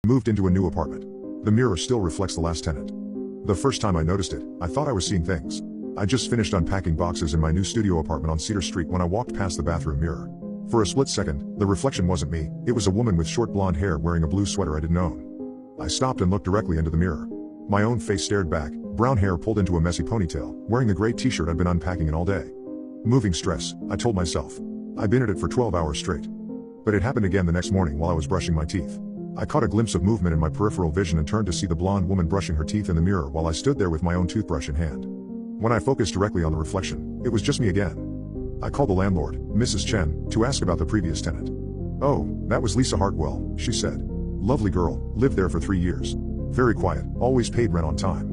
Moved into a new apartment. The mirror still reflects the last tenant. The first time I noticed it, I thought I was seeing things. I just finished unpacking boxes in my new studio apartment on Cedar Street when I walked past the bathroom mirror. For a split second, the reflection wasn't me, it was a woman with short blonde hair wearing a blue sweater I didn't own. I stopped and looked directly into the mirror. My own face stared back, brown hair pulled into a messy ponytail, wearing the gray t-shirt I'd been unpacking in all day. Moving stress, I told myself. I'd been at it for 12 hours straight. But it happened again the next morning while I was brushing my teeth. I caught a glimpse of movement in my peripheral vision and turned to see the blonde woman brushing her teeth in the mirror while I stood there with my own toothbrush in hand. When I focused directly on the reflection, it was just me again. I called the landlord, Mrs. Chen, to ask about the previous tenant. "Oh, that was Lisa Hartwell," she said. "Lovely girl, lived there for 3 years. Very quiet, always paid rent on time."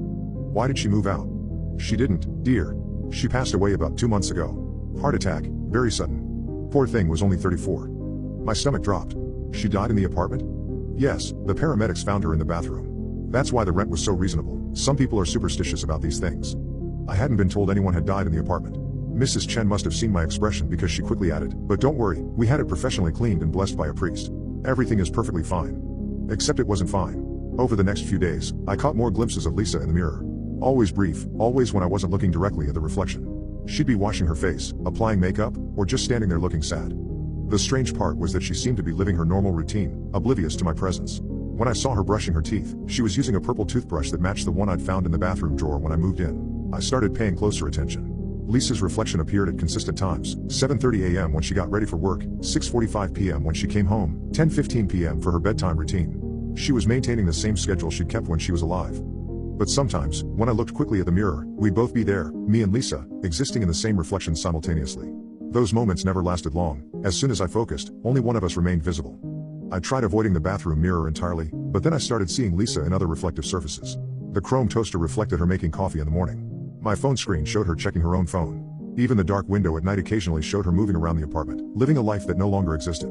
"Why did she move out?" "She didn't, dear. She passed away about 2 months ago. Heart attack, very sudden. Poor thing was only 34. My stomach dropped. She died in the apartment? Yes, the paramedics found her in the bathroom. That's why the rent was so reasonable. Some people are superstitious about these things. I hadn't been told anyone had died in the apartment. Mrs. Chen must have seen my expression because she quickly added, "But don't worry, we had it professionally cleaned and blessed by a priest. Everything is perfectly fine." Except it wasn't fine. Over the next few days, I caught more glimpses of Lisa in the mirror. Always brief, always when I wasn't looking directly at the reflection. She'd be washing her face, applying makeup, or just standing there looking sad. The strange part was that she seemed to be living her normal routine, oblivious to my presence. When I saw her brushing her teeth, she was using a purple toothbrush that matched the one I'd found in the bathroom drawer when I moved in. I started paying closer attention. Lisa's reflection appeared at consistent times: 7:30 a.m. when she got ready for work, 6:45 p.m. when she came home, 10:15 p.m. for her bedtime routine. She was maintaining the same schedule she'd kept when she was alive. But sometimes, when I looked quickly at the mirror, we'd both be there, me and Lisa, existing in the same reflection simultaneously. Those moments never lasted long. As soon as I focused, only one of us remained visible. I tried avoiding the bathroom mirror entirely, but then I started seeing Lisa in other reflective surfaces. The chrome toaster reflected her making coffee in the morning. My phone screen showed her checking her own phone. Even the dark window at night occasionally showed her moving around the apartment, living a life that no longer existed.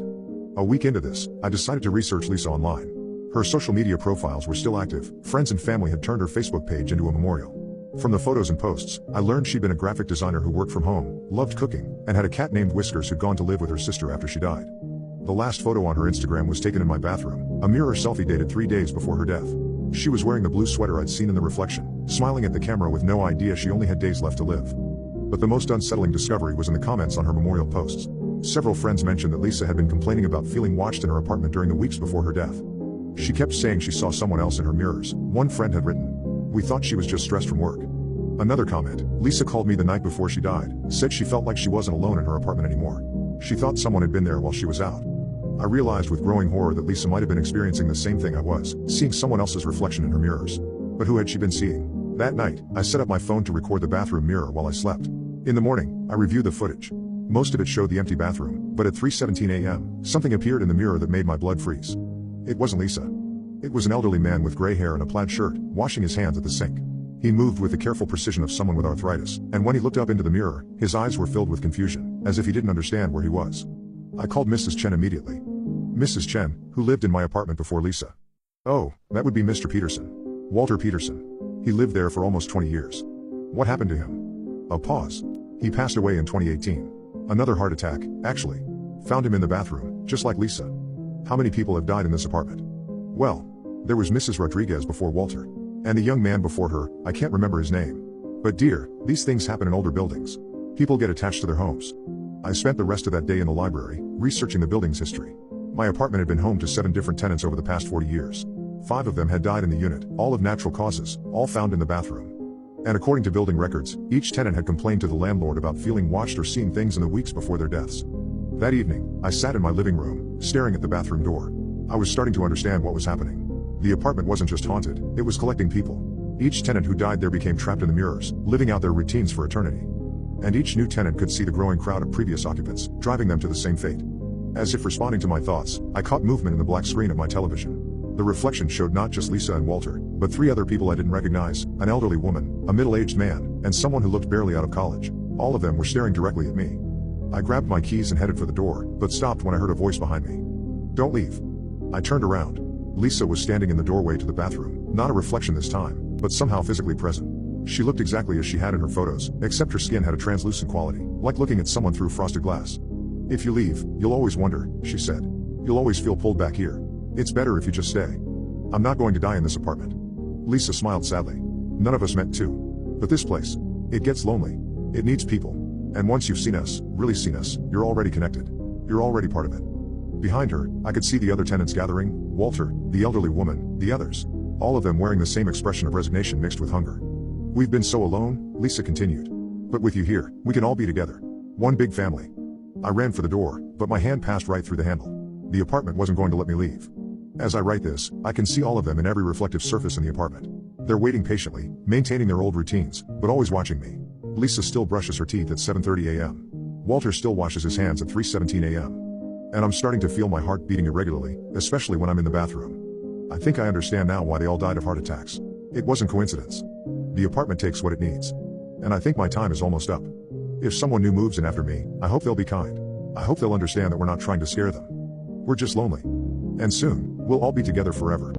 A week into this, I decided to research Lisa online. Her social media profiles were still active. Friends and family had turned her Facebook page into a memorial. From the photos and posts, I learned she'd been a graphic designer who worked from home, loved cooking, and had a cat named Whiskers who'd gone to live with her sister after she died. The last photo on her Instagram was taken in my bathroom, a mirror selfie dated 3 days before her death. She was wearing the blue sweater I'd seen in the reflection, smiling at the camera with no idea she only had days left to live. But the most unsettling discovery was in the comments on her memorial posts. Several friends mentioned that Lisa had been complaining about feeling watched in her apartment during the weeks before her death. She kept saying she saw someone else in her mirrors. One friend had written, "We thought she was just stressed from work." Another comment, "Lisa called me the night before she died, said she felt like she wasn't alone in her apartment anymore. She thought someone had been there while she was out." I realized with growing horror that Lisa might have been experiencing the same thing I was, seeing someone else's reflection in her mirrors. But who had she been seeing? That night, I set up my phone to record the bathroom mirror while I slept. In the morning, I reviewed the footage. Most of it showed the empty bathroom, but at 3:17 a.m., something appeared in the mirror that made my blood freeze. It wasn't Lisa. It was an elderly man with gray hair and a plaid shirt, washing his hands at the sink. He moved with the careful precision of someone with arthritis, and when he looked up into the mirror, his eyes were filled with confusion, as if he didn't understand where he was. I called Mrs. Chen immediately. Mrs. Chen, who lived in my apartment before Lisa. "Oh, that would be Mr. Peterson. Walter Peterson. He lived there for almost 20 years. What happened to him?" A pause. "He passed away in 2018. Another heart attack, actually. Found him in the bathroom, just like Lisa." "How many people have died in this apartment?" "Well, there was Mrs. Rodriguez before Walter. And the young man before her, I can't remember his name. But dear, these things happen in older buildings. People get attached to their homes." I spent the rest of that day in the library, researching the building's history. My apartment had been home to 7 different tenants over the past 40 years. 5 of them had died in the unit, all of natural causes, all found in the bathroom. And according to building records, each tenant had complained to the landlord about feeling watched or seeing things in the weeks before their deaths. That evening, I sat in my living room, staring at the bathroom door. I was starting to understand what was happening. The apartment wasn't just haunted, it was collecting people. Each tenant who died there became trapped in the mirrors, living out their routines for eternity. And each new tenant could see the growing crowd of previous occupants, driving them to the same fate. As if responding to my thoughts, I caught movement in the black screen of my television. The reflection showed not just Lisa and Walter, but 3 other people I didn't recognize: an elderly woman, a middle-aged man, and someone who looked barely out of college. All of them were staring directly at me. I grabbed my keys and headed for the door, but stopped when I heard a voice behind me. "Don't leave." I turned around. Lisa was standing in the doorway to the bathroom, not a reflection this time, but somehow physically present. She looked exactly as she had in her photos, except her skin had a translucent quality, like looking at someone through frosted glass. "If you leave, you'll always wonder," she said. "You'll always feel pulled back here. It's better if you just stay." I'm not going to die in this apartment. Lisa smiled sadly. None of us meant to. But this place, it gets lonely. It needs people. And once you've seen us, really seen us, you're already connected. You're already part of it. Behind her, I could see the other tenants gathering, Walter, the elderly woman, the others. All of them wearing the same expression of resignation mixed with hunger. We've been so alone, Lisa continued. But with you here, we can all be together. One big family. I ran for the door, but my hand passed right through the handle. The apartment wasn't going to let me leave. As I write this, I can see all of them in every reflective surface in the apartment. They're waiting patiently, maintaining their old routines, but always watching me. Lisa still brushes her teeth at 7:30 a.m. Walter still washes his hands at 3:17 a.m. And I'm starting to feel my heart beating irregularly, especially when I'm in the bathroom. I think I understand now why they all died of heart attacks. It wasn't coincidence. The apartment takes what it needs. And I think my time is almost up. If someone new moves in after me, I hope they'll be kind. I hope they'll understand that we're not trying to scare them. We're just lonely. And soon, we'll all be together forever.